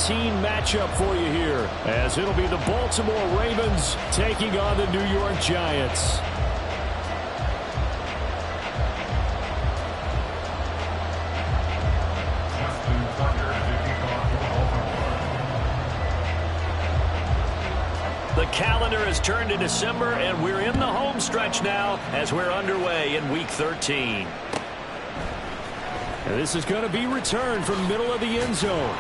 13 matchup for you here, as it'll be the Baltimore Ravens taking on the New York Giants. The calendar has turned to December, and we're in the home stretch now as we're underway in Week 13. And this is going to be returned from middle of the end zone.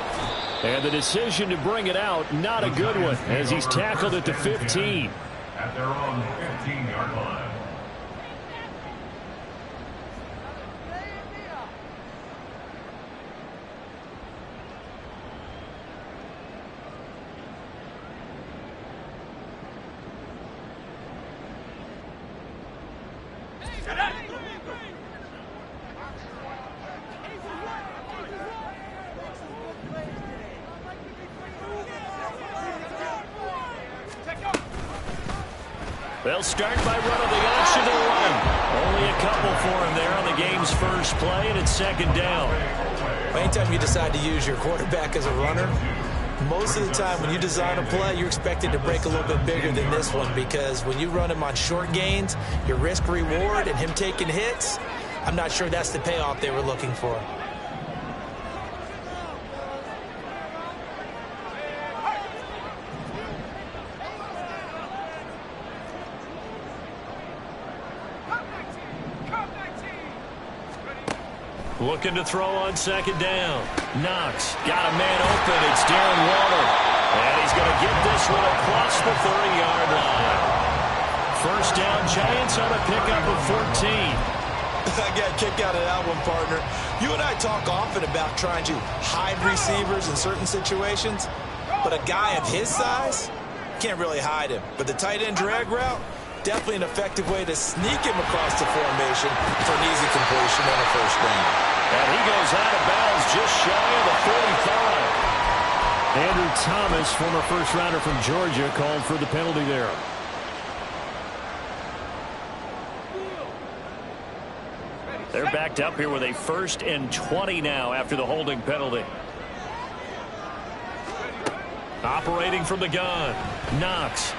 And the decision to bring it out, not a good one, as he's tackled at the 15. At their own 15-yard line. They'll start by running the option to the right. Only a couple for him there on the game's first play, and it's second down. Anytime you decide to use your quarterback as a runner, most of the time when you design a play, you're expected to break a little bit bigger than this one, because when you run him on short gains, your risk-reward and him taking hits, I'm not sure that's the payoff they were looking for. Looking to throw on second down. Knox got a man open. It's Darren Waller. And he's going to get this one across the 30-yard line. First down, Giants on a pickup of 14. I got a kick out of that one, partner. You and I talk often about trying to hide receivers in certain situations, but a guy of his size can't really hide him. But the tight end drag route, definitely an effective way to sneak him across the formation for an easy completion on a first down. And he goes out of bounds just shy of the 45. Andrew Thomas, former first-rounder from Georgia, called for the penalty there. They're backed up here with a 1st and 20 now after the holding penalty. Operating from the gun. Knox.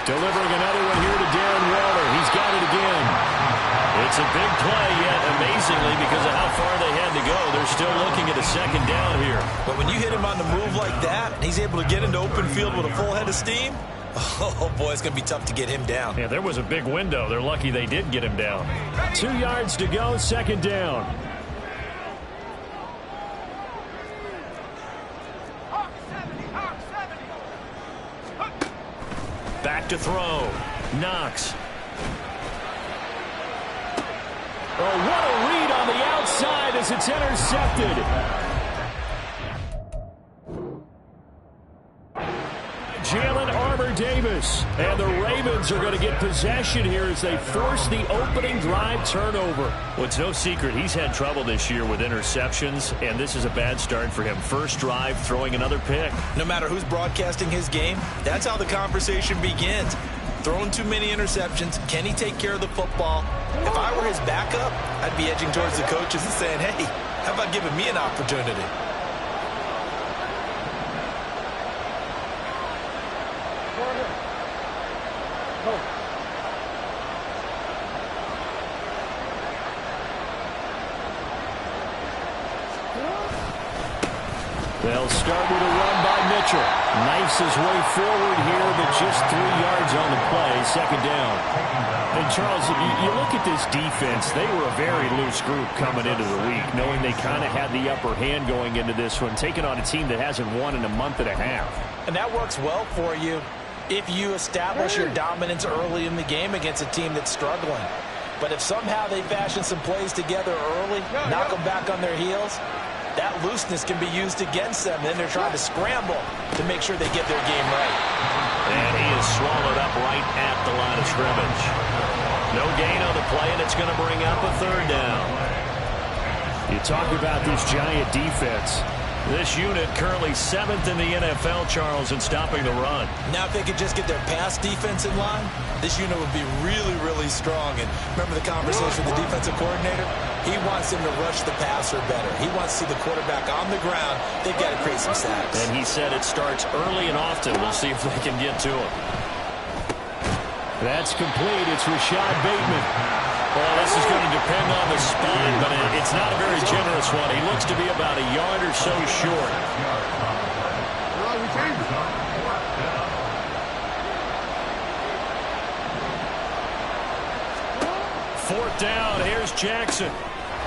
Delivering another one here to Darren Waller. He's got it again. It's a big play, yet amazingly, because of how far they had to go, they're still looking at a second down here. But when you hit him on the move like that, and he's able to get into open field with a full head of steam, oh boy, it's going to be tough to get him down. Yeah, there was a big window. They're lucky they did get him down. 2 yards to go, second down. Back to throw. Knox. Oh, what a read on the outside as it's intercepted. Jalen Armour-Davis. And the Ravens are going to get possession here as they force the opening drive turnover. Well, it's no secret he's had trouble this year with interceptions, and this is a bad start for him. First drive, throwing another pick. No matter who's broadcasting his game, that's how the conversation begins. Throwing too many interceptions. Can he take care of the football? If I were his backup, I'd be edging towards the coaches and saying, hey, how about giving me an opportunity? They'll start with a run by Mitchell. Knifes his way forward here, but just 3 yards on the play, second down. And Charles, you look at this defense, they were a very loose group coming into the week, knowing they kind of had the upper hand going into this one, taking on a team that hasn't won in a month and a half. And that works well for you if you establish your dominance early in the game against a team that's struggling. But if somehow they fashion some plays together early, knock them back on their heels, that looseness can be used against them. Then they're trying to scramble to make sure they get their game right. And he is swallowed up right at the line of scrimmage. No gain on the play, and it's going to bring up a third down. You talk about this Giant defense. This unit currently 7th in the NFL, Charles, in stopping the run. Now if they could just get their pass defense in line, this unit would be really, really strong. And remember the conversation with the defensive coordinator? He wants them to rush the passer better. He wants to see the quarterback on the ground. They've got to create some sacks. And he said it starts early and often. We'll see if they can get to him. That's complete. It's Rashad Bateman. Well, this is going to depend on the spine, but it's not a very generous one. He looks to be about a yard or so short. Fourth down. Here's Jackson.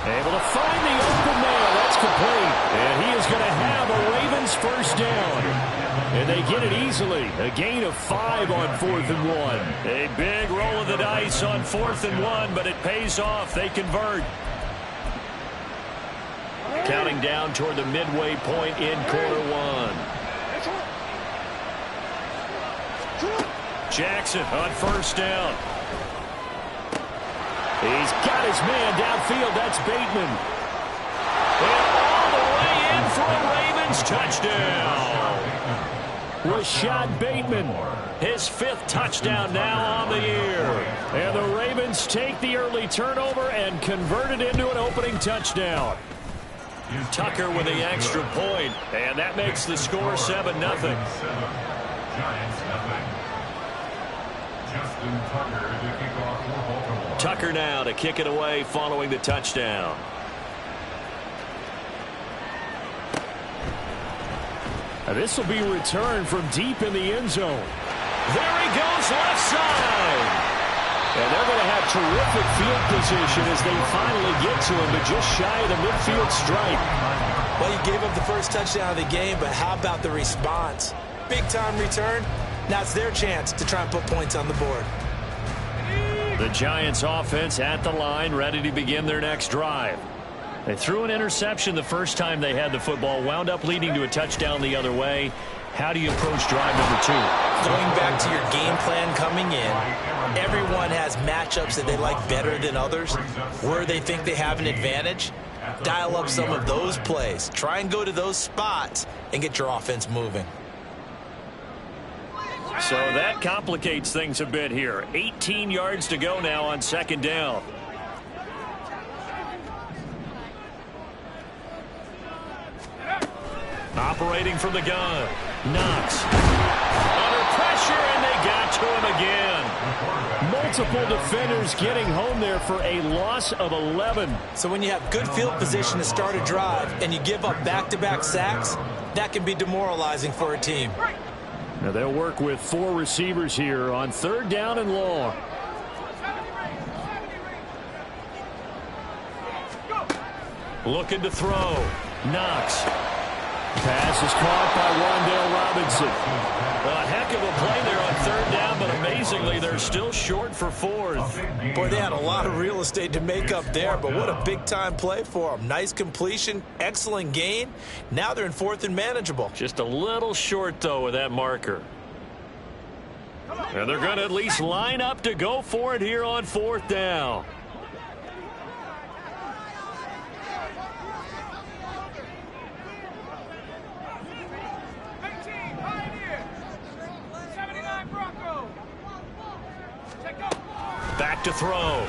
Able to find the open man. That's complete. And he is going to have a Ravens first down. And they get it easily. A gain of 5 on 4th and 1. A big roll of the dice on 4th and 1, but it pays off. They convert. Counting down toward the midway point in quarter 1. Jackson on first down. He's got his man downfield. That's Bateman. And all the way in for a Ravens touchdown. Rashad Bateman, his 5th touchdown now on the year. And the Ravens take the early turnover and convert it into an opening touchdown. Tucker with the extra point, and that makes the score 7-0. Giants nothing. Justin Tucker to kick off for Baltimore. Tucker now to kick it away following the touchdown. This will be returned from deep in the end zone. There he goes, left side. And they're going to have terrific field position as they finally get to him, but just shy of the midfield stripe. Well, you gave up the first touchdown of the game, but how about the response? Big-time return. Now it's their chance to try and put points on the board. The Giants offense at the line, ready to begin their next drive. They threw an interception the first time they had the football, wound up leading to a touchdown the other way. How do you approach drive number 2? Going back to your game plan coming in, everyone has matchups that they like better than others, where they think they have an advantage. Dial up some of those plays. Try and go to those spots and get your offense moving. So that complicates things a bit here. 18 yards to go now on second down. Operating from the gun. Knox. Under pressure, and they got to him again. Multiple defenders getting home there for a loss of 11. So when you have good field position to start a drive and you give up back-to-back sacks, that can be demoralizing for a team. Now they'll work with 4 receivers here on third down and long. Looking to throw. Knox. Pass is caught by Wan'Dale Robinson. A heck of a play there on third down, but amazingly, they're still short for 4th. Boy, they had a lot of real estate to make up there, but what a big-time play for them. Nice completion, excellent gain. Now they're in 4th and manageable. Just a little short, though, with that marker. And they're going to at least line up to go for it here on 4th down. Back to throw.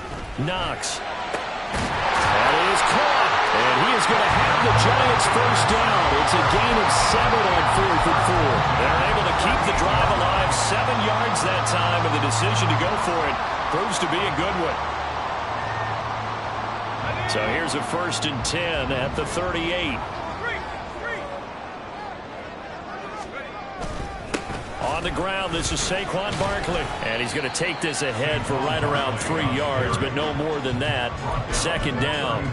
Knox. That is caught. And he is going to have the Giants first down. It's a gain of 7 on 4th and 4. They're able to keep the drive alive. 7 yards that time, and the decision to go for it proves to be a good one. So here's a 1st and 10 at the 38. On the ground, this is Saquon Barkley. And he's going to take this ahead for right around 3 yards, but no more than that. Second down.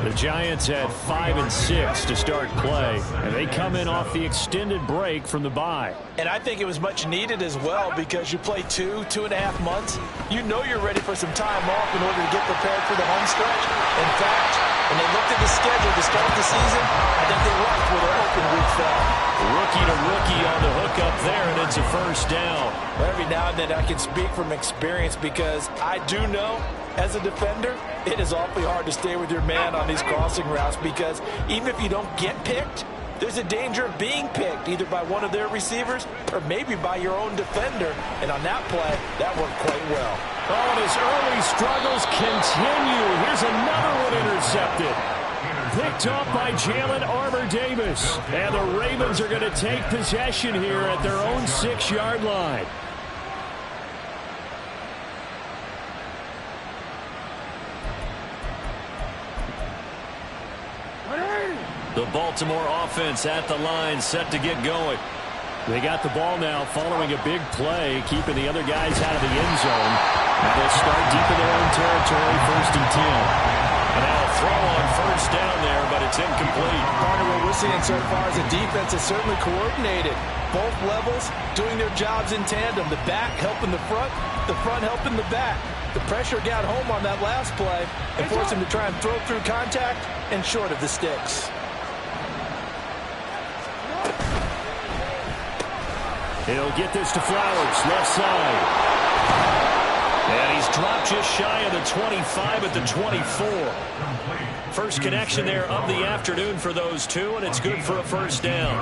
The Giants had 5 and 6 to start play, and they come in off the extended break from the bye. And I think it was much needed as well, because you play 2.5 months. You know you're ready for some time off in order to get prepared for the home stretch. In fact, when they looked at the schedule to start the season, I think they liked where their open week fell. Rookie to rookie on the hook up there, and it's a first down. Every now and then I can speak from experience, because I do know, as a defender, it is awfully hard to stay with your man on these crossing routes, because even if you don't get picked, there's a danger of being picked either by one of their receivers or maybe by your own defender. And on that play, that worked quite well. Oh, and his early struggles continue. Here's another one intercepted. Picked off by Jalen Armour-Davis. And the Ravens are going to take possession here at their own 6-yard line. The Baltimore offense at the line, set to get going. They got the ball now following a big play, keeping the other guys out of the end zone. And they'll start deep in their own territory, 1st and 10. And now a throw on 1st down there, but it's incomplete. Partner, what we're seeing so far is the defense is certainly coordinated. Both levels doing their jobs in tandem. The back helping the front helping the back. The pressure got home on that last play and forced him to try and throw through contact and short of the sticks. He'll get this to Flowers, left side. And he's dropped just shy of the 25 at the 24. First connection there of the afternoon for those two, and it's good for a 1st down.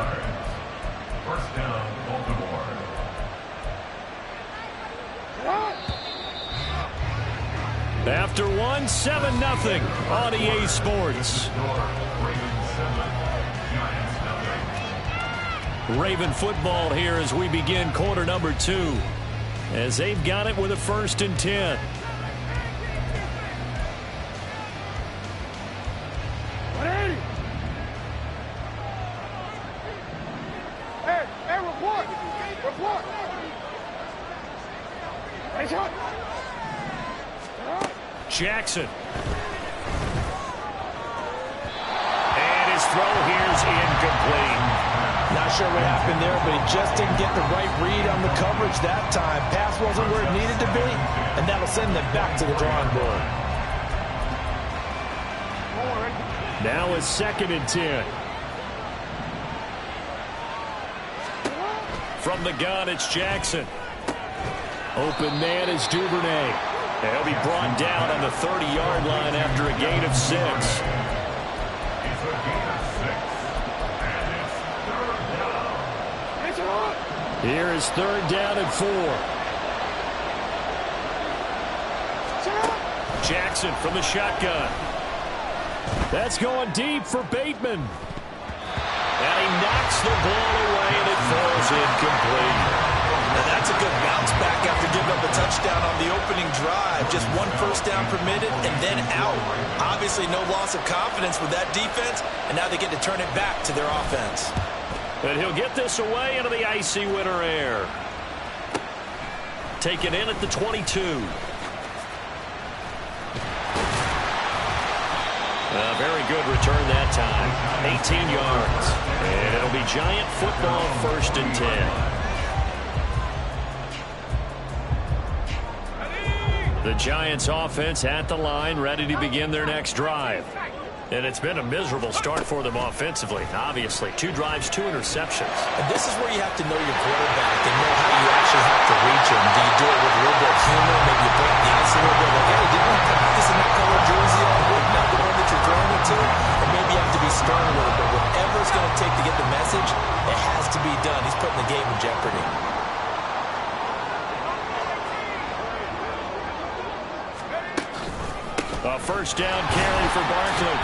1st down, Baltimore. After one, 7-0 on EA Sports. Raven football here as we begin quarter number 2. As they've got it with a 1st and 10. Hey, report! Report! Hey, shot! Jackson. And his throw here's incomplete. Not sure what happened there, but he just didn't get the right read on the coverage that time. Pass wasn't where it needed to be, and that'll send them back to the drawing board. Now a 2nd and 10. From the gun, it's Jackson. Open man is Duvernay. He'll be brought down on the 30-yard line after a gain of 6. Here is 3rd down and 4. Jackson from the shotgun. That's going deep for Bateman. And he knocks the ball away, and it falls incomplete. Now that's a good bounce back after giving up a touchdown on the opening drive. Just 1 1st down permitted and then out. Obviously no loss of confidence with that defense, and now they get to turn it back to their offense. And he'll get this away into the icy winter air. Taken in at the 22. A very good return that time. 18 yards. And it'll be Giant football, 1st and 10. The Giants offense at the line, ready to begin their next drive. And it's been a miserable start for them offensively. Obviously, 2 drives, 2 interceptions. And this is where you have to know your quarterback and know how you actually have to reach him. Do you do it with a little bit of humor? Maybe you break the ice a little bit. Like, hey, didn't we practice in that color jersey all week? Not the one that you're throwing it to? Or maybe you have to be stern a little bit. Whatever it's going to take to get the message, it has to be done. He's putting the game in jeopardy. A 1st down carry for Barkley.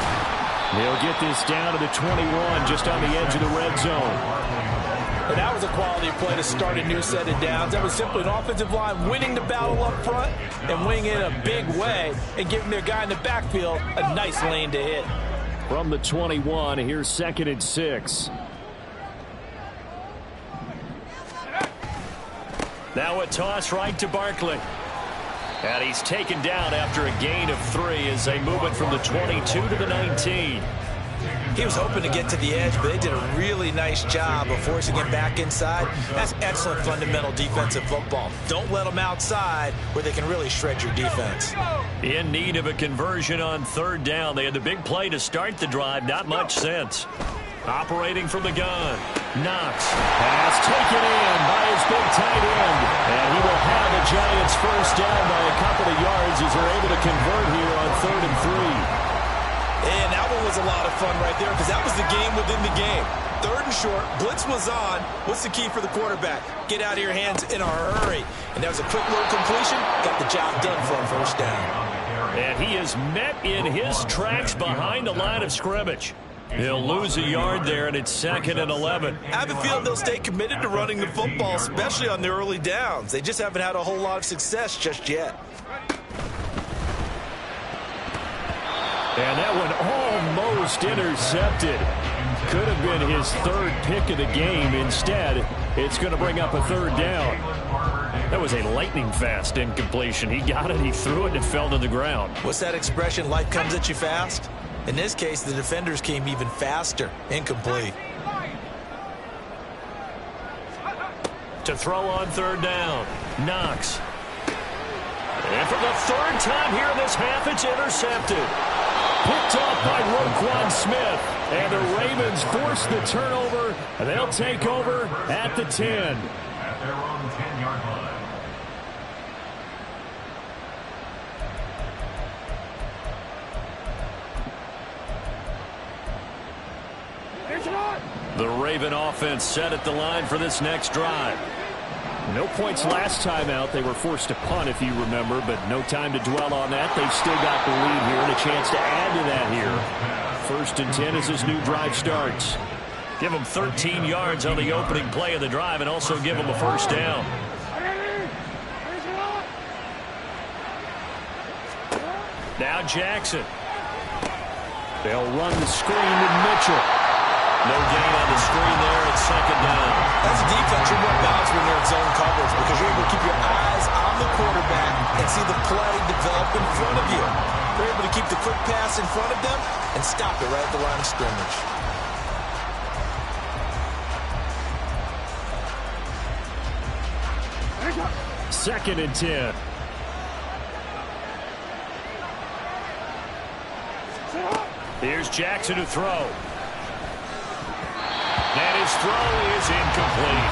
They'll get this down to the 21, just on the edge of the red zone. And that was a quality play to start a new set of downs. That was simply an offensive line winning the battle up front and winning it in a big way and giving their guy in the backfield a nice lane to hit. From the 21, here's 2nd and 6. Now a toss right to Barkley. And he's taken down after a gain of 3 as they move it from the 22 to the 19. He was hoping to get to the edge, but they did a really nice job of forcing him back inside. That's excellent fundamental defensive football. Don't let them outside where they can really shred your defense. In need of a conversion on 3rd down. They had the big play to start the drive. Not much sense. Operating from the gun. Knox. Pass taken in by his big tight end. And he will have the Giants 1st down by a couple of yards as they're able to convert here on 3rd and 3. And that one was a lot of fun right there because that was the game within the game. 3rd and short. Blitz was on. What's the key for the quarterback? Get out of your hands in a hurry. And that was a quick little completion. Got the job done for a 1st down. And he is met in his tracks behind the line of scrimmage. He'll lose a yard there, and it's 2nd and 11. I have a feeling they'll stay committed to running the football, especially on the early downs. They just haven't had a whole lot of success just yet. And that one almost intercepted. Could have been his 3rd pick of the game. Instead, it's going to bring up a 3rd down. That was a lightning-fast incompletion. He got it, he threw it, and it fell to the ground. What's that expression, life comes at you fast? In this case, the defenders came even faster. Incomplete. To throw on 3rd down. Knox. And for the 3rd time here in this half, it's intercepted. Picked off by Roquan Smith. And the Ravens force the turnover. They'll take over at the 10. At their own 10-yard line. The Raven offense set at the line for this next drive. No points last time out. They were forced to punt, if you remember, but no time to dwell on that. They've still got the lead here and a chance to add to that here. 1st and 10 as this new drive starts. Give them 13 yards on the opening play of the drive and also give them a 1st down. Now Jackson. They'll run the screen to Mitchell. No gain on the screen there at 2nd down. That's a defense you're more balanced when you're in zone coverage because you're able to keep your eyes on the quarterback and see the play develop in front of you. They're able to keep the quick pass in front of them and stop it right at the line of scrimmage. Second and 10. Here's Jackson to throw. And his throw is incomplete.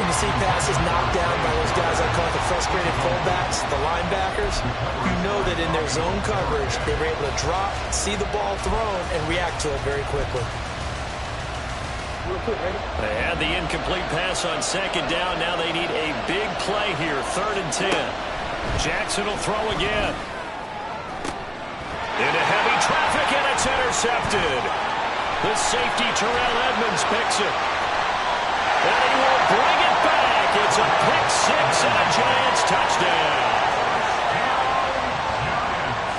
When you see passes knocked down by those guys I call the frustrated fullbacks, the linebackers, you know that in their zone coverage, they were able to drop, see the ball thrown, and react to it very quickly. They had the incomplete pass on 2nd down. Now they need a big play here, 3rd and 10. Jackson will throw again. Into heavy traffic, and it's intercepted. The safety, Terrell Edmonds, picks it. And he will bring it back. It's a pick-6 and a Giants touchdown.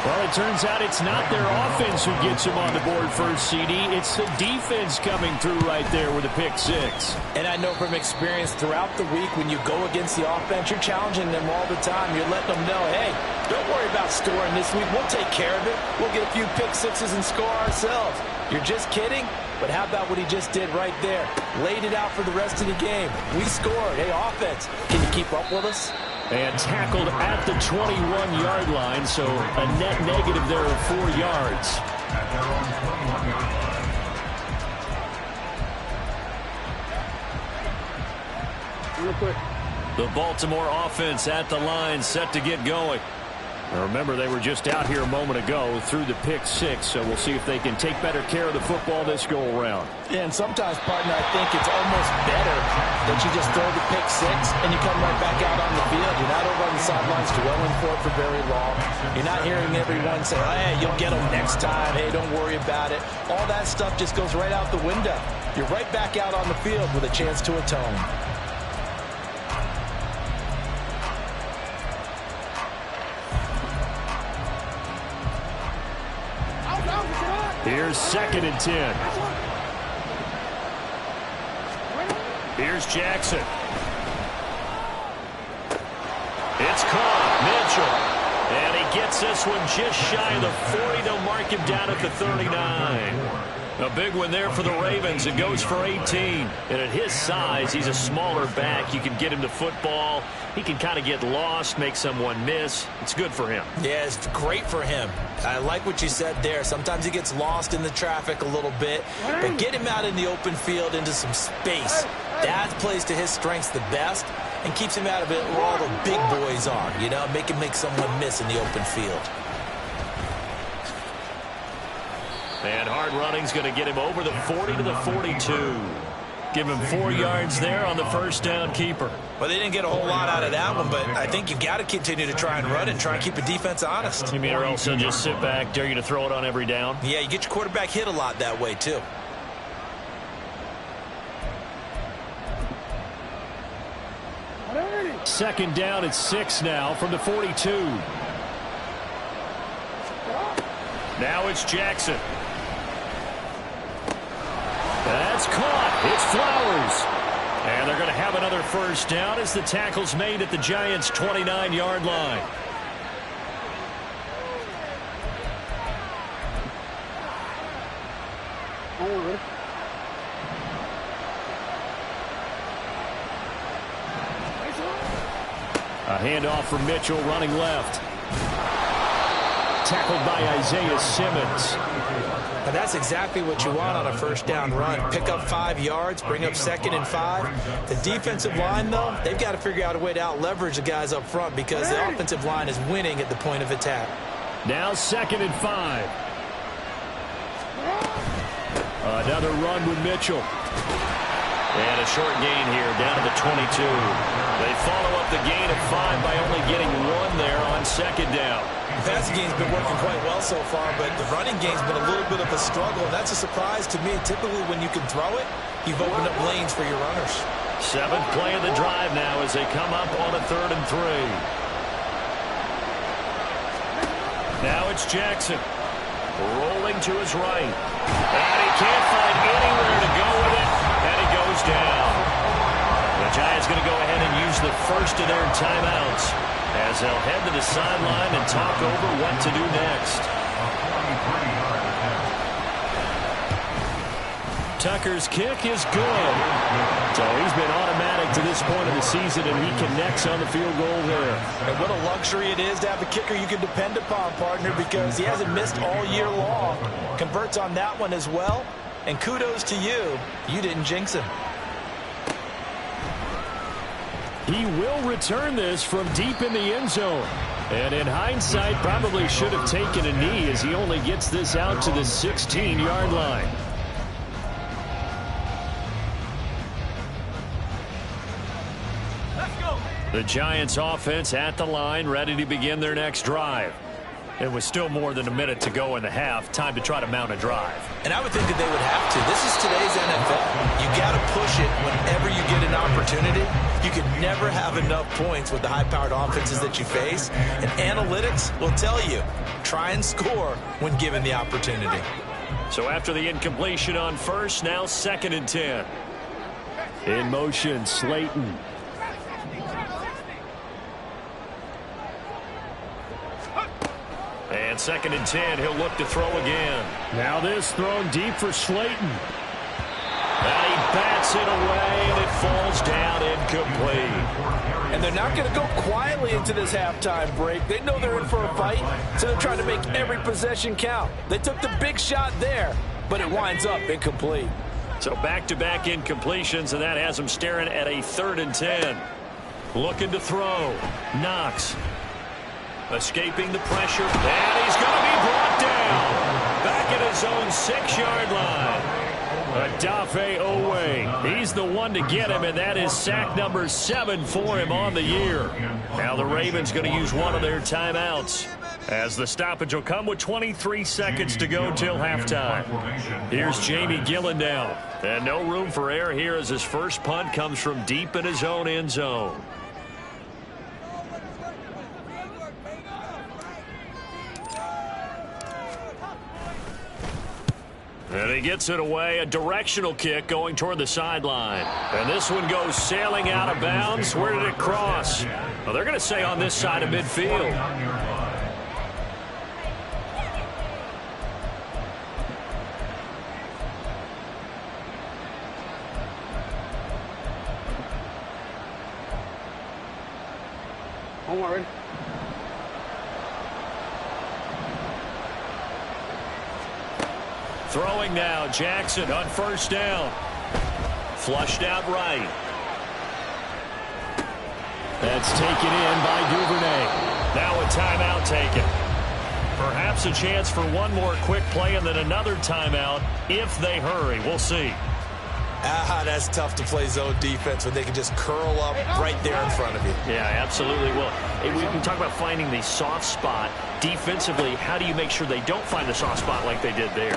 Well, it turns out it's not their offense who gets them on the board first, CD. It's the defense coming through right there with a pick-6. And I know from experience throughout the week when you go against the offense, you're challenging them all the time. You're letting them know, hey, don't worry about scoring this week. We'll take care of it. We'll get a few pick-6s and score ourselves. You're just kidding? But how about what he just did right there? Laid it out for the rest of the game. We scored. Hey, offense, can you keep up with us? And tackled at the 21-yard line, so a net negative there of 4 yards. At their own 21-yard line. Real quick. The Baltimore offense at the line, set to get going. Now remember, they were just out here a moment ago through the pick-6, so we'll see if they can take better care of the football this go-around. Yeah, and sometimes, partner, I think it's almost better that you just throw the pick-6 and you come right back out on the field. You're not over on the sidelines dwelling for it for very long. You're not hearing everyone say, hey, you'll get them next time. Hey, don't worry about it. All that stuff just goes right out the window. You're right back out on the field with a chance to atone. Here's 2nd and 10. Here's Jackson. It's caught. Mitchell. And he gets this one just shy of the 40. They'll mark him down at the 39. A big one there for the Ravens. It goes for 18. And at his size, he's a smaller back. You can get him to football. He can kind of get lost, make someone miss. It's good for him. Yeah, it's great for him. I like what you said there. Sometimes he gets lost in the traffic a little bit, but get him out in the open field into some space. That plays to his strengths the best and keeps him out of it where all the big boys are, you know, make him make someone miss in the open field. And hard running's going to get him over the 40 to the 42. Give him 4 yards there on the first down keeper. Well, they didn't get a whole lot out of that one, but I think you've got to continue to try and run it and try and keep the defense honest. You mean or else they'll just sit back, dare you to throw it on every down? Yeah, you get your quarterback hit a lot that way, too. Second down at 6 now from the 42. Now it's Jackson. That's caught. It's Flowers. And they're going to have another first down as the tackle's made at the Giants' 29-yard line. A handoff from Mitchell running left. Tackled by Isaiah Simmons. And that's exactly what you want on a first down run. Pick up 5 yards, bring up 2nd and 5. The defensive line, though, they've got to figure out a way to out-leverage the guys up front because the offensive line is winning at the point of attack. Now 2nd and 5. Another run with Mitchell. And a short gain here down to the 22. They follow up the gain of 5 by only getting 1 there on 2nd down. The passing game's been working quite well so far, but the running game's been a little bit of a struggle, and that's a surprise to me. Typically, when you can throw it, you've opened up lanes for your runners. 7th play of the drive now as they come up on a 3rd and 3. Now it's Jackson. Rolling to his right. And he can't find anywhere to go with it, and he goes down. The Giants going to go ahead and use the first of their timeouts as they'll head to the sideline and talk over what to do next. Tucker's kick is good. So he's been automatic to this point of the season, and he connects on the field goal there. And what a luxury it is to have a kicker you can depend upon, partner, because he hasn't missed all year long. Converts on that one as well. And kudos to you. You didn't jinx him. He will return this from deep in the end zone. And in hindsight, probably should have taken a knee as he only gets this out to the 16-yard line. The Giants offense at the line, ready to begin their next drive. It was still more than a minute to go in the half. Time to try to mount a drive. And I would think that they would have to. This is today's NFL. You got to push it whenever you get an opportunity. You can never have enough points with the high-powered offenses that you face. And analytics will tell you, try and score when given the opportunity. So after the incompletion on first, now 2nd and 10. In motion, Slayton. And 2nd and 10, he'll look to throw again. Now this thrown deep for Slayton. And he bats it away, and it falls down incomplete. And they're not going to go quietly into this halftime break. They know they're in for a fight, so they're trying to make every possession count. They took the big shot there, but it winds up incomplete. So back-to-back incompletions, and that has them staring at a 3rd and 10. Looking to throw. Knox. Escaping the pressure, and he's going to be brought down. Back at his own 6-yard line. Odafe Oweh. He's the one to get him, and that is sack number 7 for him on the year. Now the Ravens going to use one of their timeouts, as the stoppage will come with 23 seconds to go till halftime. Here's Jamie Gillen now. And no room for error here as his first punt comes from deep in his own end zone. And he gets it away, a directional kick going toward the sideline. And this one goes sailing out of bounds. Where did it cross? Well, they're going to say on this side of midfield. Don't worry. Throwing now, Jackson on first down. Flushed out right. That's taken in by Duvernay. Now a timeout taken. Perhaps a chance for one more quick play and then another timeout if they hurry. We'll see. That's tough to play zone defense when they can just curl up right there in front of you. Yeah, absolutely. Well, we can talk about finding the soft spot. Defensively, how do you make sure they don't find the soft spot like they did there?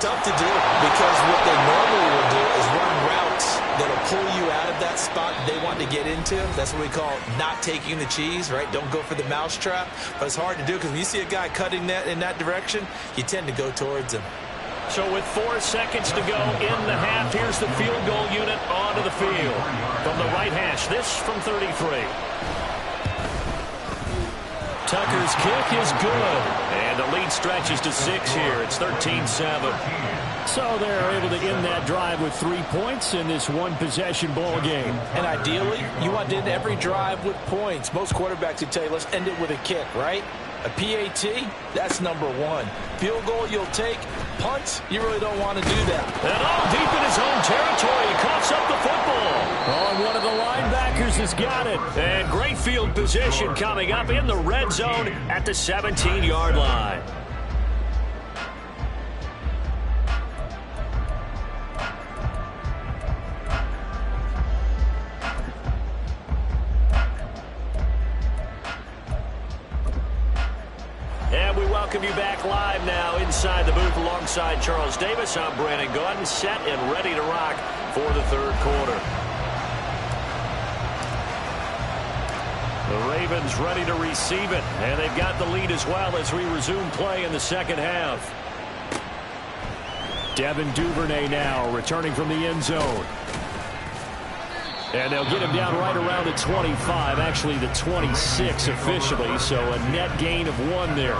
Tough to do because what they normally will do is run routes that'll pull you out of that spot they want to get into. That's what we call not taking the cheese, right? Don't go for the mousetrap. But it's hard to do because when you see a guy cutting that in that direction, you tend to go towards him. So with 4 seconds to go in the half, here's the field goal unit onto the field. From the right hash, this from 33. Tucker's kick is good. And the lead stretches to 6 here. It's 13-7. So they're able to end that drive with 3 points in this one-possession ball game. And ideally, you want to end every drive with points. Most quarterbacks would tell you, let's end it with a kick, right? A PAT, that's number 1. Field goal, you'll take. Punts, you really don't want to do that. And all deep in his own territory, he coughs up the football. Oh, and one of the linebackers has got it. And great field position coming up in the red zone at the 17-yard line. And we welcome you back live now inside the booth alongside Charles Davis. I'm Brandon Gaudin, set and ready to rock for the third quarter. The Ravens ready to receive it, and they've got the lead as well as we resume play in the second half. Devin Duvernay now returning from the end zone. And they'll get him down right around the 25, actually the 26 officially, so a net gain of 1 there.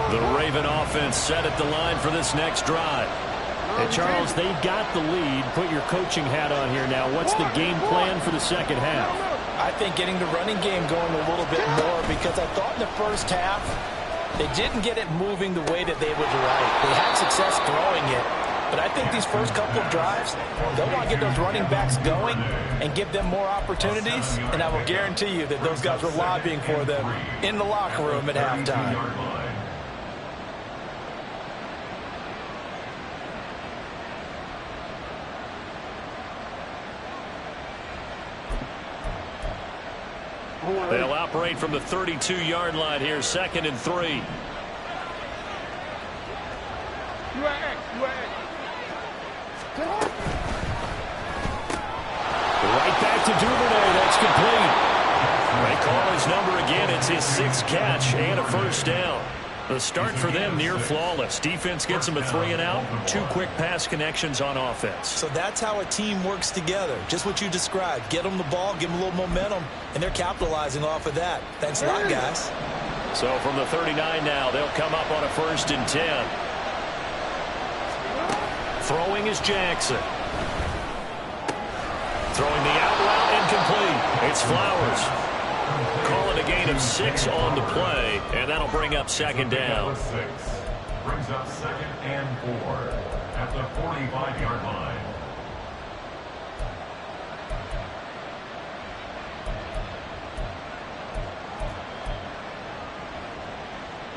The Raven offense set at the line for this next drive. And Charles, they've got the lead. Put your coaching hat on here now. What's the game plan for the second half? I think getting the running game going a little bit more because I thought in the first half they didn't get it moving the way that they would like. They had success throwing it. But I think these first couple of drives, they'll want to get those running backs going and give them more opportunities. And I will guarantee you that those guys were lobbying for them in the locker room at halftime. They'll operate from the 32-yard line here, 2nd and 3. Right back to Duvernay. That's complete. They call his number again. It's his 6th catch and a first down. The start for them near flawless. Defense gets them a 3 and out. 2 quick pass connections on offense. So that's how a team works together. Just what you described. Get them the ball, give them a little momentum, and they're capitalizing off of that. Thanks a lot, guys. So from the 39 now, they'll come up on a 1st and 10. Throwing is Jackson. Throwing the out route incomplete. It's Flowers. Call it a gain of 6 on the play, and that'll bring up 2nd down. Brings up 2nd and 4 at the 45-yard line.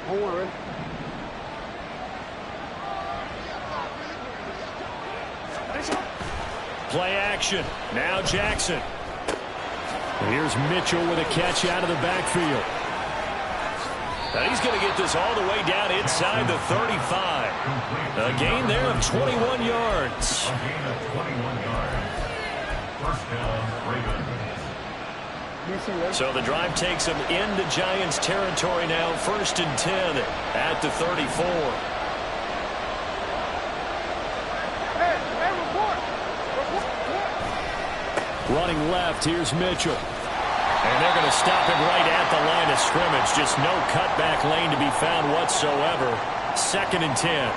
Don't worry. Play action. Now Jackson. And here's Mitchell with a catch out of the backfield. And he's going to get this all the way down inside the 35. A gain there of 21 yards. A gain of 21 yards. First down, Ravens. So the drive takes them into Giants territory now. 1st and 10 at the 34. Running left, here's Mitchell. And they're going to stop him right at the line of scrimmage. Just no cutback lane to be found whatsoever. 2nd and 10.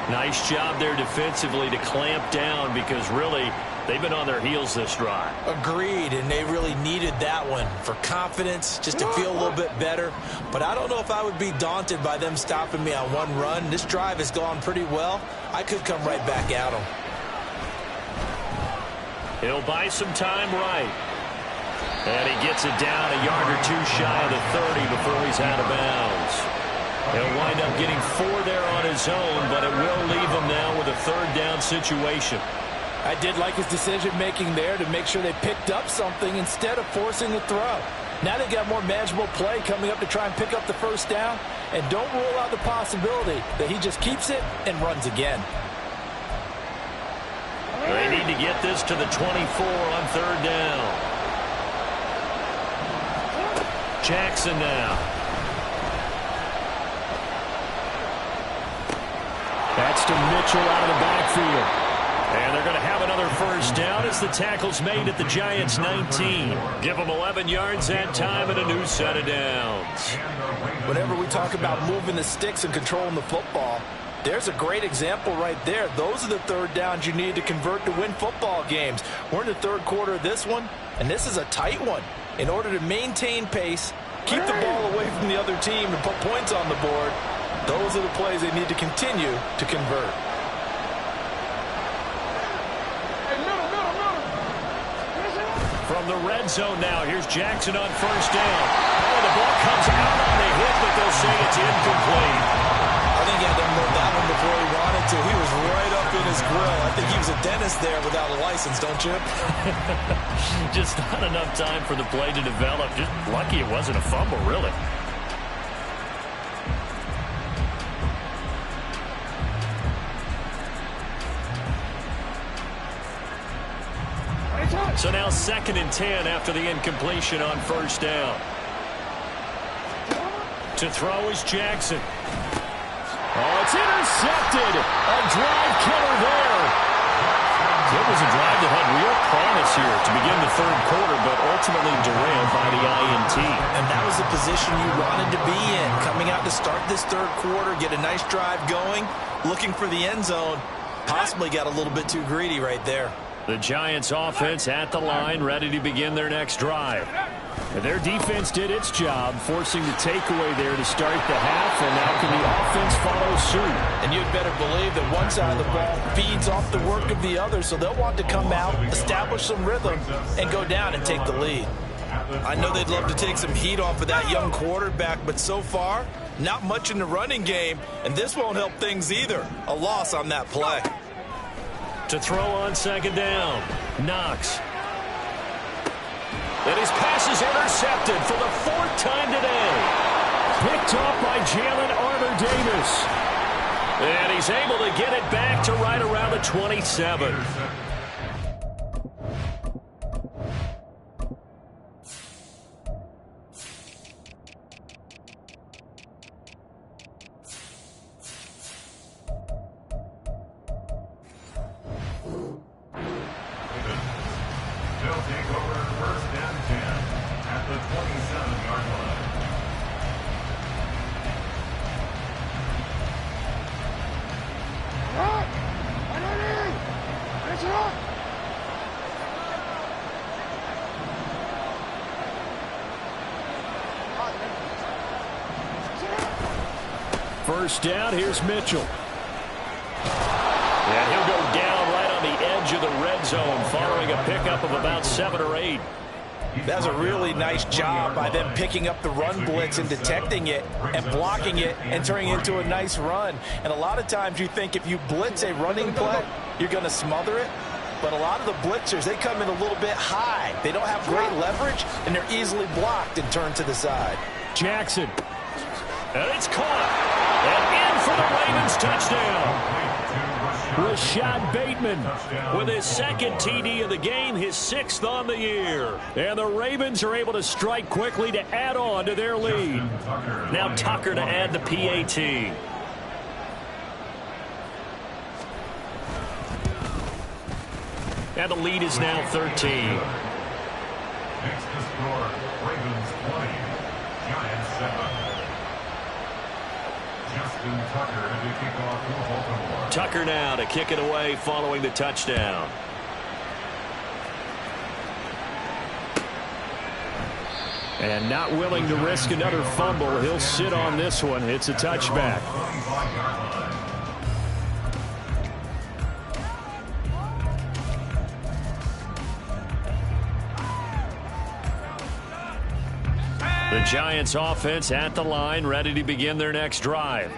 Nice job there defensively to clamp down because really they've been on their heels this drive. Agreed, and they really needed that one for confidence, just to feel a little bit better. But I don't know if I would be daunted by them stopping me on one run. This drive has gone pretty well. I could come right back at them. He'll buy some time right. And he gets it down a yard or two shy of the 30 before he's out of bounds. He'll wind up getting 4 there on his own, but it will leave him now with a third down situation. I did like his decision-making there to make sure they picked up something instead of forcing the throw. Now they got more manageable play coming up to try and pick up the first down, and don't rule out the possibility that he just keeps it and runs again. They need to get this to the 24 on third down. Jackson now. That's to Mitchell out of the backfield. And they're going to have another first down as the tackle's made at the Giants' 19. Give them 11 yards that time and a new set of downs. Whenever we talk about moving the sticks and controlling the football, there's a great example right there. Those are the third downs you need to convert to win football games. We're in the third quarter of this one, and this is a tight one. In order to maintain pace, keep the ball away from the other team, and put points on the board, those are the plays they need to continue to convert. From the red zone now, here's Jackson on first down. Oh, the ball comes out on the hit, but they'll say it's incomplete. I think he had to move that one before he wanted to. He was right up in his grill. I think he was a dentist there without a license, don't you? Just not enough time for the play to develop. Just lucky it wasn't a fumble, really. So now 2nd and 10 after the incompletion on first down. To throw is Jackson. Oh, it's intercepted. A drive killer there. It was a drive that had real promise here to begin the third quarter, but ultimately derailed by the INT. And that was the position you wanted to be in. Coming out to start this third quarter, get a nice drive going, looking for the end zone. Possibly got a little bit too greedy right there. The Giants offense at the line, ready to begin their next drive. And their defense did its job, forcing the takeaway there to start the half, and now can the offense follow suit? And you'd better believe that one side of the ball feeds off the work of the other, so they'll want to come out, establish some rhythm, and go down and take the lead. I know they'd love to take some heat off of that young quarterback, but so far, not much in the running game, and this won't help things either. A loss on that play. To throw on 2nd down, Knox. And his pass is intercepted for the 4th time today. Picked off by Jalen Armour-Davis. And he's able to get it back to right around the 27. They'll take over 1st and 10 at the 27-yard line. First down, here's Mitchell. And he'll go down right on the edge of the red zone following a pickup of about 7 or 8. That's a really nice job by them picking up the run blitz and detecting it and blocking it and turning it into a nice run. And a lot of times you think if you blitz a running play, you're going to smother it. But a lot of the blitzers, they come in a little bit high. They don't have great leverage, and they're easily blocked and turned to the side. Jackson. And it's caught. And in for the Ravens touchdown. Rashad Bateman with his 2nd TD of the game, his 6th on the year. And the Ravens are able to strike quickly to add on to their lead. Now Tucker to add the PAT. And the lead is now 13. Next to score, Ravens 20, Giants 7. Just Justin Tucker to kick off for Baltimore. Tucker now to kick it away following the touchdown. And not willing to risk another fumble. He'll sit on this one. It's a touchback. The Giants offense at the line, ready to begin their next drive.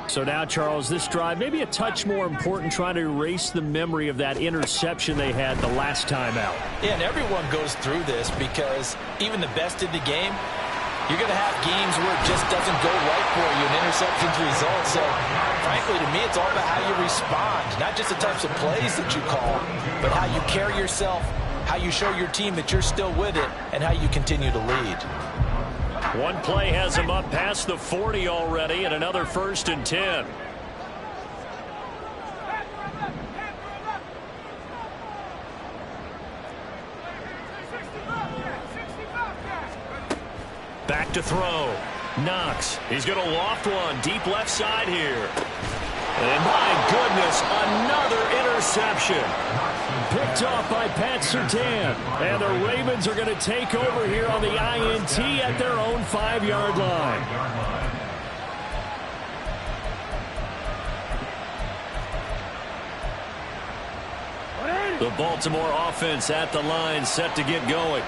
So now, Charles, this drive maybe a touch more important, trying to erase the memory of that interception they had the last time out. Yeah, and everyone goes through this because even the best in the game, you're going to have games where it just doesn't go right for you, and interceptions result. So, frankly, to me, it's all about how you respond, not just the types of plays that you call, but how you carry yourself, how you show your team that you're still with it, and how you continue to lead. One play has him up past the 40 already, and another 1st and 10. Back to throw. Knox. He's going to loft one deep left side here. And my goodness, another interception. Picked off by Pat Surtain. And the Ravens are going to take over here on the INT at their own 5-yard line. The Baltimore offense at the line, set to get going.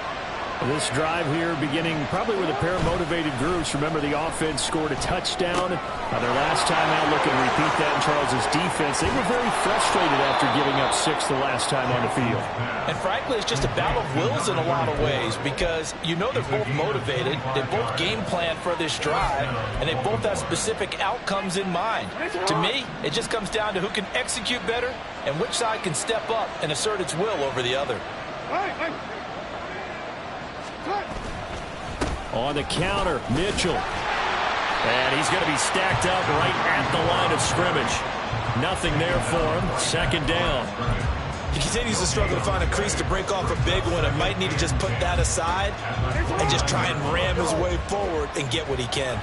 This drive here beginning probably with a pair of motivated groups. Remember, the offense scored a touchdown. Their last time out, looking to repeat that in Charles's defense. They were very frustrated after giving up 6 the last time on the field. And frankly, it's just a battle of wills in a lot of ways because you know they're both motivated. They both game plan for this drive, and they both have specific outcomes in mind. To me, it just comes down to who can execute better and which side can step up and assert its will over the other. On the counter, Mitchell. And he's going to be stacked up right at the line of scrimmage. Nothing there for him. 2nd down. He continues to struggle to find a crease to break off a big one and might need to just put that aside and just try and ram his way forward and get what he can.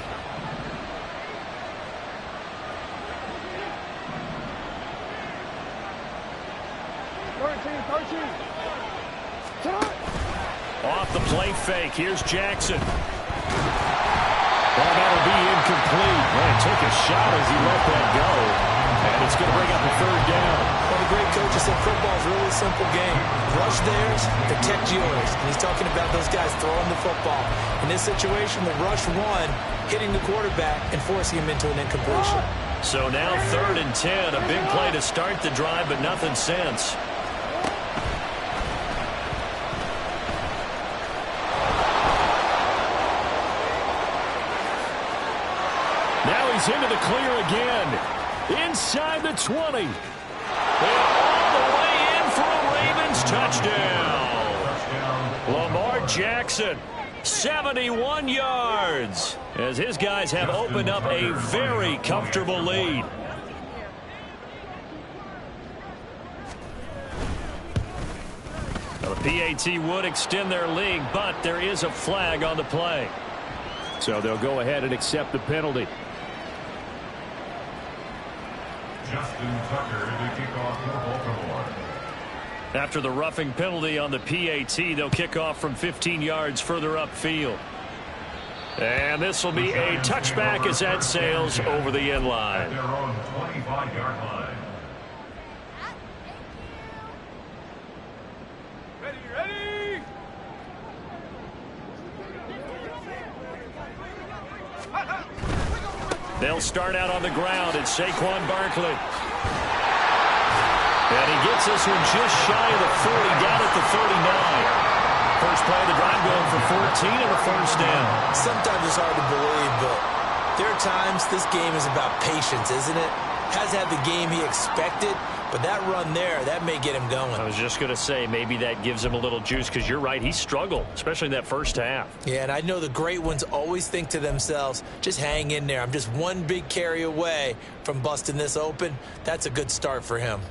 Off the play fake. Here's Jackson. Well, that'll be incomplete. Well, he took a shot as he let that go. And it's going to bring up a 3rd down. Well, the great coach said football is really a simple game. Rush theirs, protect yours. And he's talking about those guys throwing the football. In this situation, the rush one, hitting the quarterback and forcing him into an incompletion. So now 3rd and 10. A big play to start the drive, but nothing since. He's into the clear again. Inside the 20. And all the way in for a Ravens touchdown. Lamar Jackson, 71 yards. As his guys have opened up a very comfortable lead. Now the PAT would extend their lead, but there is a flag on the play. So they'll go ahead and accept the penalty. Justin Tucker to kick off for Baltimore. After the roughing penalty on the PAT, they'll kick off from 15 yards further upfield. And this will be a touchback as that sails over the end line. At their own 25-yard line. Ready. They'll start out on the ground. It's Saquon Barkley. And he gets this one just shy of the 40, down at the 39. First play of the drive going for 14 and a 1st down. Sometimes it's hard to believe, but there are times this game is about patience, isn't it? Hasn't had the game he expected, but that run there, that may get him going. I was just going to say, maybe that gives him a little juice, because you're right, he struggled, especially in that first half. Yeah, and I know the great ones always think to themselves, just hang in there. I'm just one big carry away from busting this open. That's a good start for him.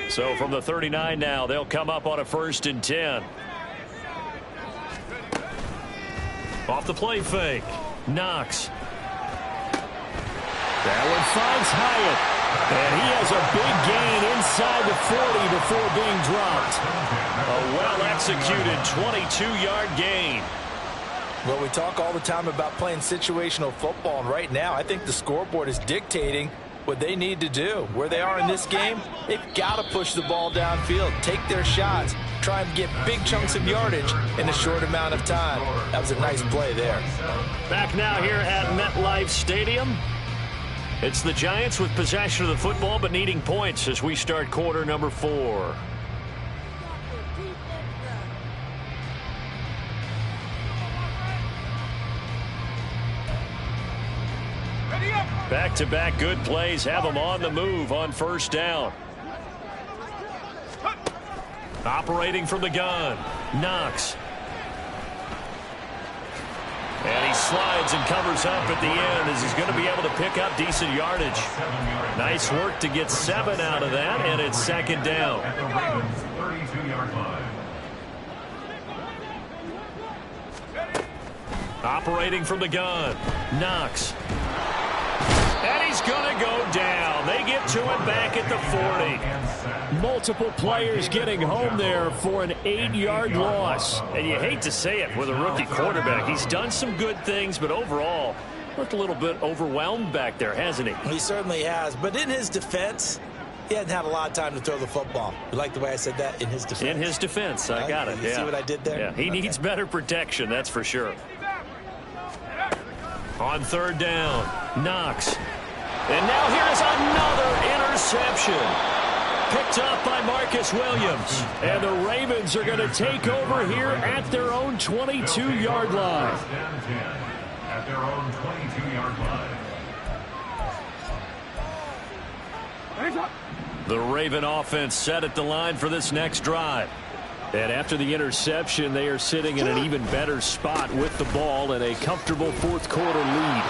So from the 39 now, they'll come up on a 1st and 10. Off the play fake. Knox. That one finds Hyatt. And he has a big gain inside the 40 before being dropped. A well-executed 22-yard gain. Well, we talk all the time about playing situational football, and right now I think the scoreboard is dictating what they need to do. Where they are in this game, they've got to push the ball downfield, take their shots, try and get big chunks of yardage in a short amount of time. That was a nice play there. Back now here at MetLife Stadium. It's the Giants with possession of the football but needing points as we start quarter number 4. Back-to-back good plays have them on the move on first down. Operating from the gun, Knox. And he slides and covers up at the end as he's going to be able to pick up decent yardage. Nice work to get 7 out of that, and it's second down. At the Ravens' 32-yard line. Operating from the gun, Knox. And he's going to go down. They get to him back at the 40. Multiple players getting home there for an 8-yard loss. And you hate to say it with a rookie quarterback. He's done some good things, but overall, looked a little bit overwhelmed back there, hasn't he? He certainly has, but in his defense, he hadn't had a lot of time to throw the football. You like the way I said that? In his defense. In his defense, I got it. You see what I did there? Yeah, he needs better protection, that's for sure. On third down, Knox. And now here's another interception. Picked up by Marcus Williams. And the Ravens are going to take over here at their own 22-yard line. At their own 22-yard line. The Raven offense set at the line for this next drive. And after the interception, they are sitting in an even better spot with the ball and a comfortable fourth quarter lead.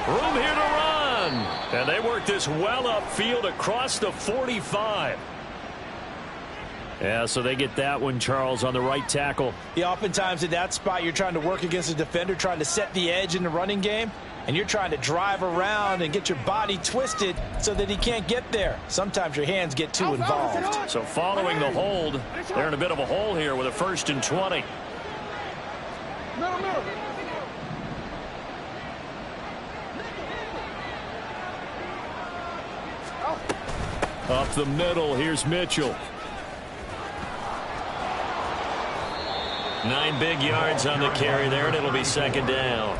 Room here to run. And they work this well upfield across the 45. Yeah, so they get that one, Charles, on the right tackle. Yeah, oftentimes in that spot, you're trying to work against a defender, trying to set the edge in the running game, and you're trying to drive around and get your body twisted so that he can't get there. Sometimes your hands get too involved. So following the hold, they're in a bit of a hole here with a 1st and 20. Up the middle, here's Mitchell. 9 big yards on the carry there, and it'll be second down.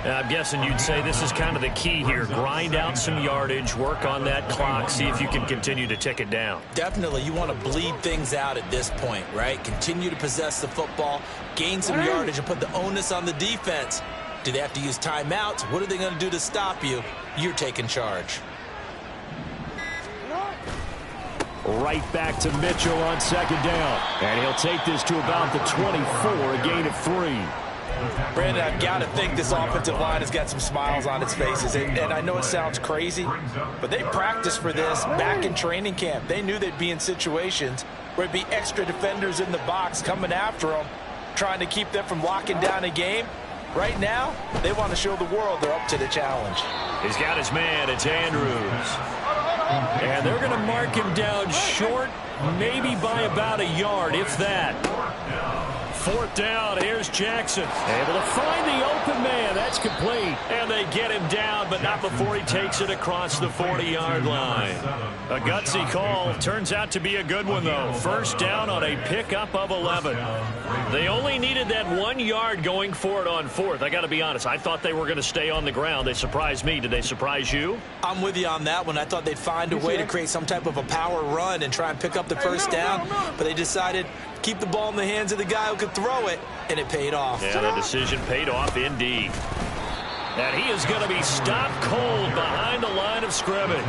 I'm guessing you'd say this is kind of the key here. Grind out some yardage, work on that clock, see if you can continue to tick it down. Definitely, you want to bleed things out at this point, right? Continue to possess the football, gain some yardage, and put the onus on the defense. Do they have to use timeouts? What are they going to do to stop you? You're taking charge. Right back to Mitchell on second down. And he'll take this to about the 24, a gain of 3. Brandon, I've got to think this offensive line has got some smiles on its faces. And I know it sounds crazy, but they practiced for this back in training camp. They knew they'd be in situations where it'd be extra defenders in the box coming after them, trying to keep them from locking down a game. Right now, they want to show the world they're up to the challenge. He's got his man. It's Andrews. And they're going to mark him down short, maybe by about a yard, if that. 4th down, here's Jackson. Able to find the open man. That's complete. And they get him down, but not before he takes it across the 40-yard line. A gutsy call. Turns out to be a good one, though. 1st down on a pickup of 11. They only needed that 1 yard going for it on 4th. I got to be honest. I thought they were going to stay on the ground. They surprised me. Did they surprise you? I'm with you on that one. I thought they'd find a way to create some type of a power run and try and pick up the 1st down, but they decided keep the ball in the hands of the guy who could throw it, and it paid off. Yeah, the decision paid off indeed. And he is going to be stopped cold behind the line of scrimmage.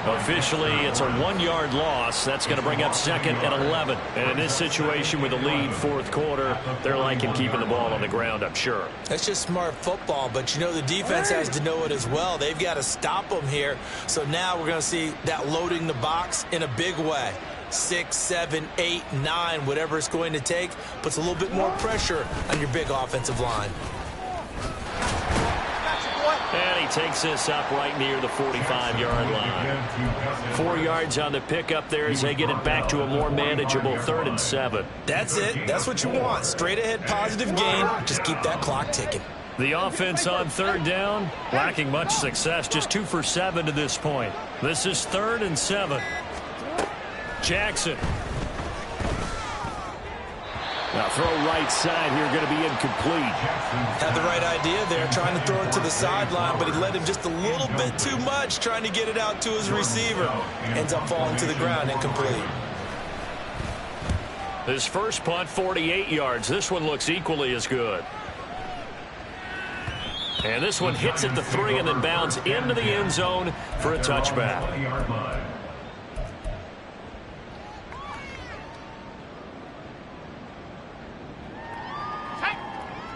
Officially, it's a 1-yard loss. That's going to bring up 2nd and 11. And in this situation with a lead 4th quarter, they're liking keeping the ball on the ground, I'm sure. That's just smart football, but you know the defense has to know it as well. They've got to stop them here. So now we're going to see that loading the box in a big way. 6, 7, 8, 9, whatever it's going to take, puts a little bit more pressure on your big offensive line. And he takes this up right near the 45-yard line. 4 yards on the pickup there as they get it back to a more manageable 3rd and 7. That's it. That's what you want. Straight ahead positive gain. Just keep that clock ticking. The offense on 3rd down, lacking much success. Just 2 for 7 to this point. This is 3rd and 7. Jackson. Now throw right side here, going to be incomplete. Had the right idea there, trying to throw it to the sideline, but he led him just a little bit too much, trying to get it out to his receiver. Ends up falling to the ground, incomplete. His first punt, 48 yards. This one looks equally as good. And this one hits at the 3 and then bounds into the end zone for a touchback.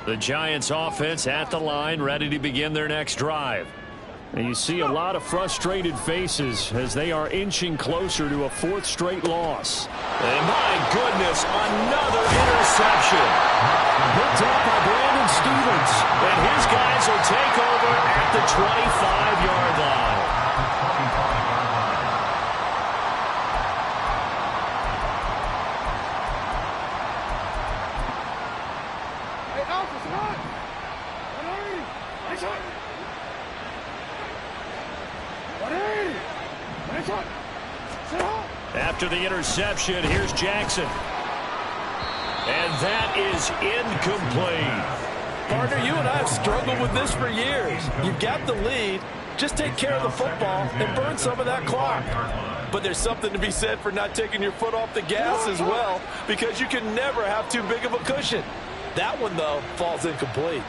The Giants offense at the line, ready to begin their next drive. And you see a lot of frustrated faces as they are inching closer to a 4th straight loss. And my goodness, another interception. Picked up by Brandon Stephens. And his guys will take over at the 25-yard line. After the interception, here's Jackson. And that is incomplete. Partner, you and I have struggled with this for years. You've got the lead. Just take care of the football and burn some of that clock. But there's something to be said for not taking your foot off the gas as well, because you can never have too big of a cushion. That one, though, falls incomplete.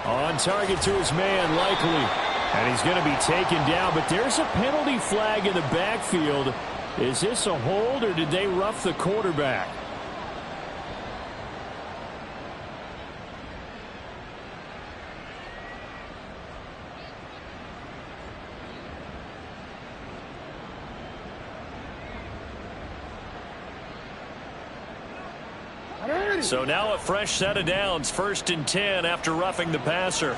On target to his man, Likely. And he's going to be taken down, but there's a penalty flag in the backfield. Is this a hold, or did they rough the quarterback? So now a fresh set of downs, 1st and 10 after roughing the passer.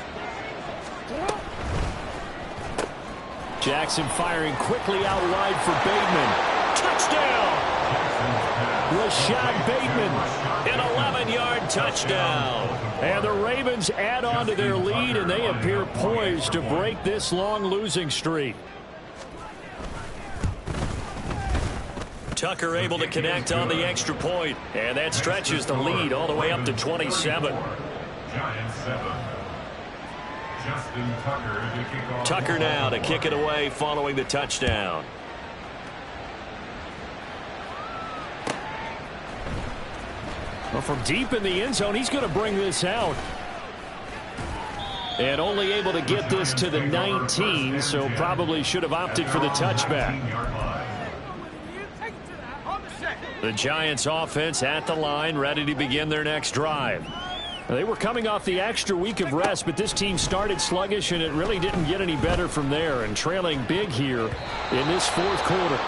Jackson firing quickly out wide for Bateman. Touchdown! Rashad Bateman, an 11-yard touchdown. And the Ravens add on to their lead, and they appear poised to break this long losing streak. Tucker able to connect on the extra point, and that stretches the lead all the way up to 27. Giants 7. Justin Tucker to kick off. Tucker now to kick it away following the touchdown. Well, from deep in the end zone, he's going to bring this out. And only able to get this to the 19, so probably should have opted for the touchback. The Giants offense at the line, ready to begin their next drive. They were coming off the extra week of rest, but this team started sluggish, and it really didn't get any better from there, and trailing big here in this 4th quarter.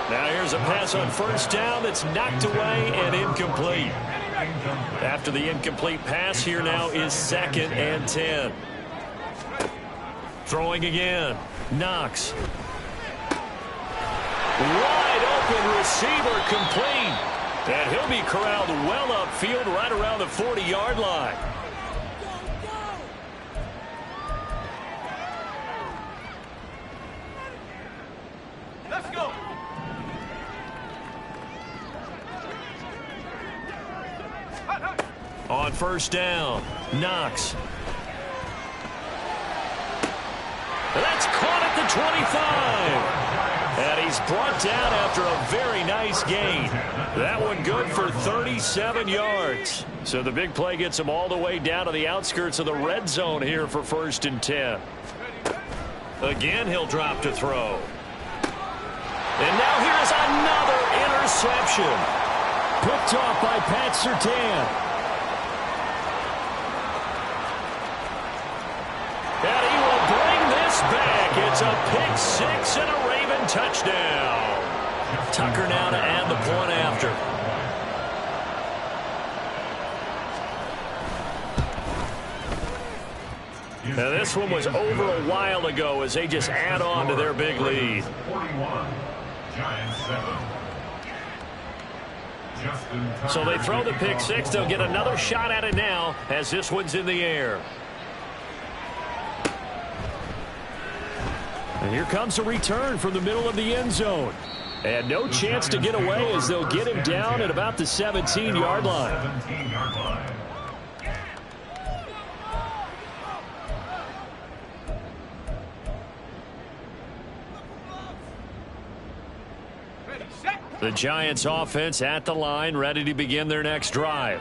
Now here's a pass on 1st down that's knocked away and incomplete. After the incomplete pass, here now is 2nd and 10. Throwing again. Knox. Wide open receiver complete. And he'll be corralled well upfield right around the 40-yard line. Let's go. On 1st down, Knox. That's caught at the 25. And he's brought down after a very nice gain. That one good for 37 yards. So the big play gets him all the way down to the outskirts of the red zone here for 1st and 10. Again, he'll drop to throw. And now here's another interception. Picked off by Pat Surtain. And he will bring this back. It's a pick-6 and a Raven touchdown. Tucker now to add the point after. Now, this one was over a while ago as they just add on to their big lead. 41, Giants 7. So they throw the pick six. They'll get another shot at it now as this one's in the air. And here comes a return from the middle of the end zone. And no chance to get away as they'll get him down at about the 17-yard line. 17-yard line. The Giants offense at the line, ready to begin their next drive.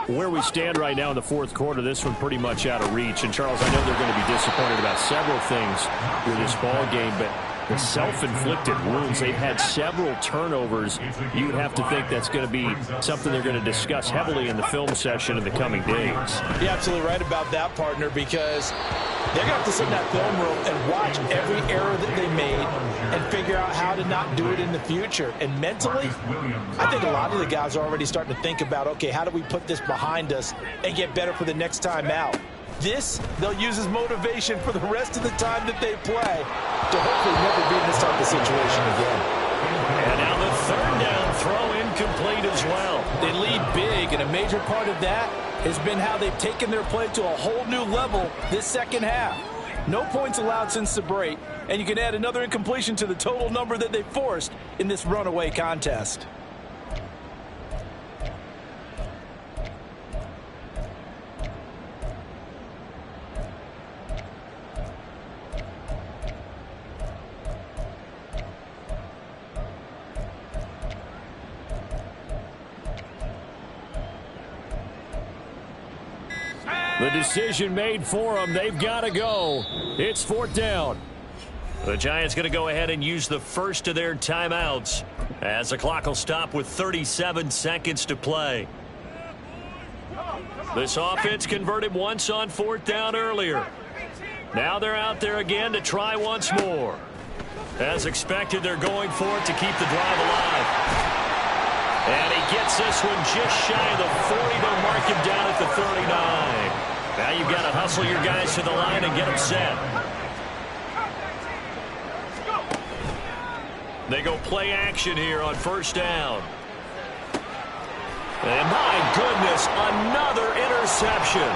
Where we stand right now in the fourth quarter, this one pretty much out of reach. And, Charles, I know they're going to be disappointed about several things with this ball game, but the self-inflicted wounds, they've had several turnovers. You would have to think that's going to be something they're going to discuss heavily in the film session in the coming days. You're absolutely right about that, partner, because they're going to have to sit in that film room and watch every error that they made and figure out how to not do it in the future. And mentally, I think a lot of the guys are already starting to think about, okay, how do we put this behind us and get better for the next time out? This, they'll use as motivation for the rest of the time that they play to hopefully never be in this type of situation again. And now the third down throw incomplete as well. They lead big, and a major part of that has been how they've taken their play to a whole new level this second half. No points allowed since the break, and you can add another incompletion to the total number that they forced in this runaway contest. The decision made for them. They've got to go. It's fourth down. The Giants going to go ahead and use the first of their timeouts as the clock will stop with 37 seconds to play. This offense converted once on fourth down earlier. Now they're out there again to try once more. As expected, they're going for it to keep the drive alive. And he gets this one just shy of the 40. They'll mark him down at the 39. Now you've got to hustle your guys to the line and get them set. They go play action here on first down. And my goodness, another interception.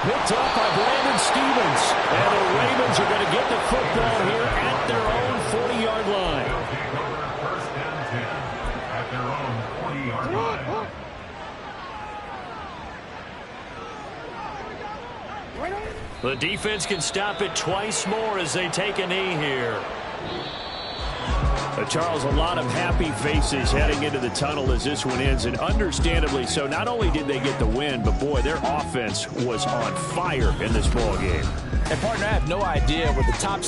Picked up by Brandon Stephens. And the Ravens are going to get the football here at their own 40-yard line. First down 10 at their own 40-yard line. The defense can stop it twice more as they take a knee here. Charles, a lot of happy faces heading into the tunnel as this one ends, and understandably so. Not only did they get the win, but boy, their offense was on fire in this ball game. And partner, I have no idea what the top